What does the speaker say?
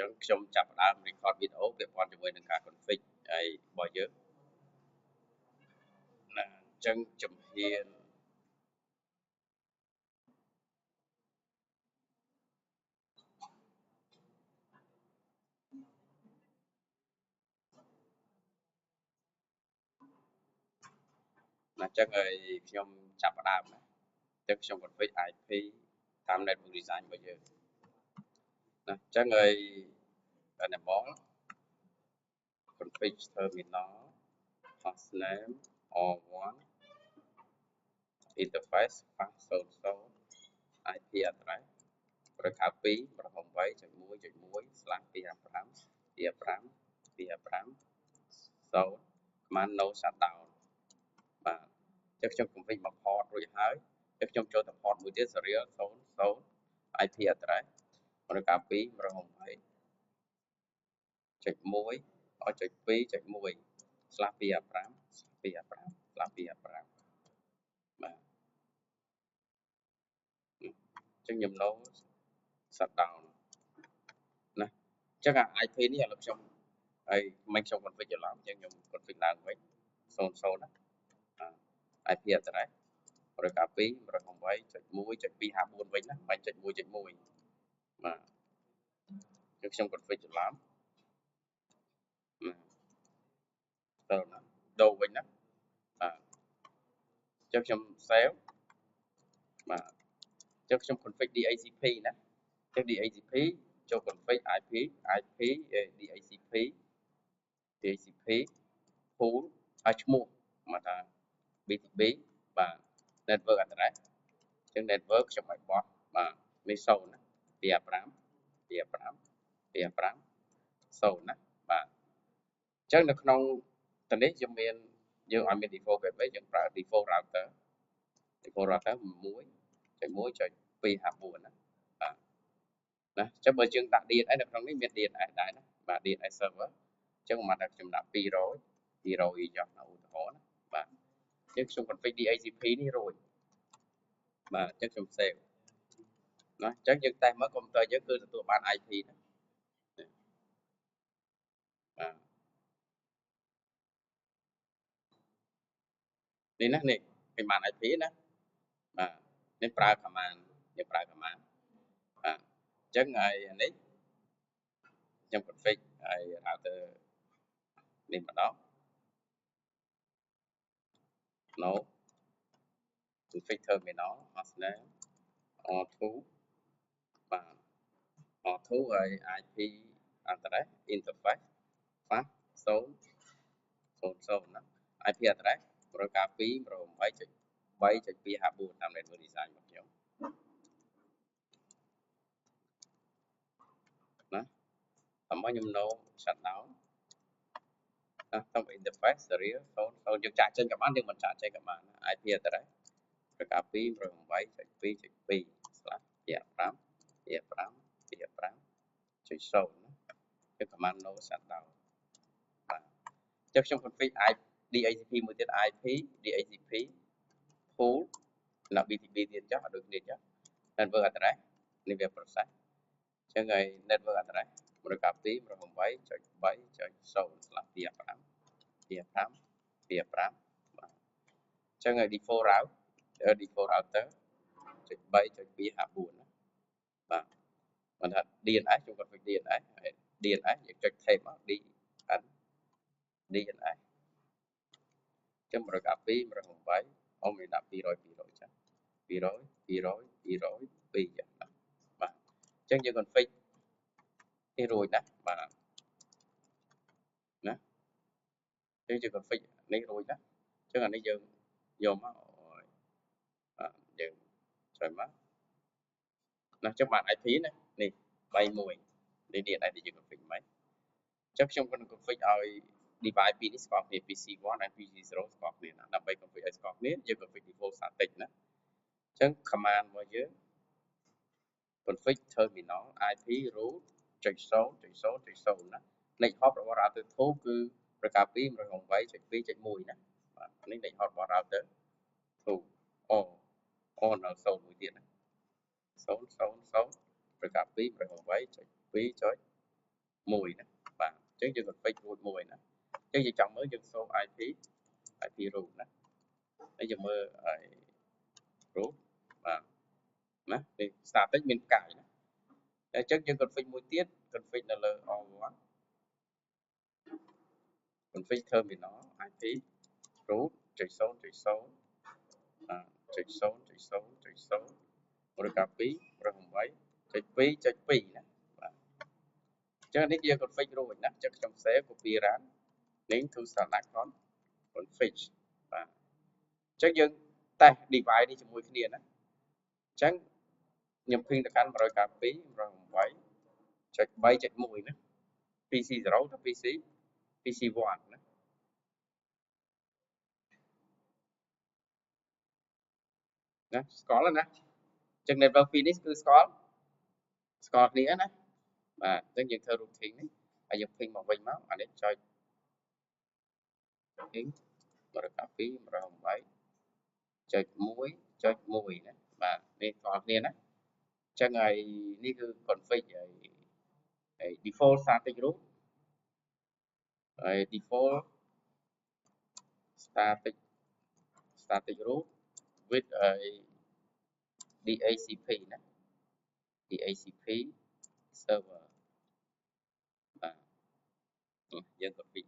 ចឹងខ្ញុំចាប់ផ្ដើម record video ពាក់ព័ន្ធជាមួយនឹងការ config ហើយរបស់យើងណាអញ្ចឹងជំហានណាអញ្ចឹងហើយខ្ញុំចាប់ផ្ដើមណាអញ្ចឹងខ្ញុំ config IP តាម network design របស់យើងណាអញ្ចឹងហើយenable config terminal hostname or1 interface fast 00 IP address 192.1.1/255 command no shutdown បាទចឹងខ្ញុំ config មក port រួចហើយចឹងខ្ញុំចូលទៅ port មួយទៀត serial 00 IP address 192.1.1/255/255បាទចឹងខ្ញុំ no shutdown ណាចឹងអា IP នេះឥឡូវខ្ញុំហើយមិនខ្ញុំ config ច្រឡំចឹងខ្ញុំ config ឡើងវិញ00ណាIP address 192.1.1.254វិញណាមិន .1.1 បាទចឹងខ្ញុំ config ច្រឡំទៅណាដូរវិញណាបាទចឹងខ្ញុំ save បាទចឹងខ្ញុំ config DHCP ណាចឹង DHCP ចូល config IP DHCP pool ហើយឈ្មោះមកថា BTB បាទ network address ចឹង network ខ្ញុំឲ្យបោះបាទនេះ0ណា255 0ណាបាទចឹងនៅក្នុងទៅនេះយើងមានយើងឲ្យមាន default gateway យើងប្រើ default router 1.1.254ណាបាទណាចឹងបើយើងដាក់ DNS នៅក្នុងនេះមាន DNS ដែរណាបាទ DNS server ចឹងមកថាខ្ញុំដាក់200ចុះឧទាហរណ៍ណាបាទចឹងខ្ញុំ config DHCP នេះរួចបាទចឹងខ្ញុំ save ណាចឹងយើងតេស្តមើលកុំព្យូទ័រយើងគឺទទួលបាន IP ណាបាទនេះណានេះគេបាន IP ណាបាទនេះប្រើ command យើងប្រើ command បាទចឹងហើយនេះខ្ញុំ config ហើយ router នេះម្ដង no config terminal hostname R2 បាទ R2 ហើយ IP address interface fast 000ណា IP address 192.168.3.254តាម network design របស់ខ្ញុំណាតាមមកខ្ញុំ no shutdown ណាតាម interface serial 00យើងចាក់ចេញក៏បានយើងមិនចាក់ចេញក៏បាន IP address 192.1.2/255/255.0ណាគឺ command no shutdown បាទចឹងខ្ញុំ config DHCP មួយទៀត IP DHCP pool ណា BTB ទៀតចុះឲ្យដូចគ្នាចុះ network address នេះវា process ចឹងហើយ network address 192.1.3.0/255ចឹងហើយ default route default router 0.3.254ណាបាទមិនថា DNS ខ្ញុំ config DNS ហើយ DNS យើងចុច tab មក DNS ចឹង 192.168អូមានដាក់200ចឹង200 200 200 2ចឹងបាទចឹងយើង config នេះរួចណាបាទណាចឹងយើង config នេះរួចណាចឹងអានេះយើងយកមកបាទយើងចុចមកណាចឹងបាន IP ណានេះ31នេះ DNS ដែលយើង config មិនចឹងខ្ញុំconfig ឲ្យ device ពីរនេះស្គាល់គ្នា PC1 និង PC0 ស្គាល់គ្នាណាដើម្បី config ឲ្យស្គាល់គ្នាយើង config default static ណាចឹង command របស់យើង config terminal IP root .0.0.0 ណាលេខ hop របស់ router 2 គឺ 192.168.2.1 ណាបាទនេះលេខ hop របស់ router 2អូនៅ0មួយទៀតណា000 192.168.2.1 1ណាបាទអញ្ចឹងយើង config រួចមួយណាអញ្ចឹងយើងចង់មើលយើងសូម IP root ណាហើយយើងមើល root បាទណានេះ static មានផ្កាយណាអញ្ចឹងយើង config មួយទៀត config នៅលើ all1 config terminal IP root 0.0.0 បាទ0.0.0.0 ឬក៏2.8.2.2 ណាបាទអញ្ចឹងនេះយើង config រួចណាអញ្ចឹងខ្ញុំ save copy run link to standard config បាទអញ្ចឹងយើងតេស្ត device នេះជាមួយគ្នាណាអញ្ចឹងខ្ញុំ ping ទៅកាន់ 192.168.3.1 ណា PC0 ទៅ PC1 ណាស្គាល់ហើយណាអញ្ចឹង network 2នេះគឺស្គាល់គ្នាណាបាទអញ្ចឹងយើងធ្វើ routine នេះហើយយើង ping មកវិញមកអានេះចុច ping 192.1.1 ណាបាទនេះស្គាល់គ្នាណាអញ្ចឹងហើយនេះគឺ config ហើយ default static root ហើយ default static root with DHCP ណា DHCP server បាទយើង config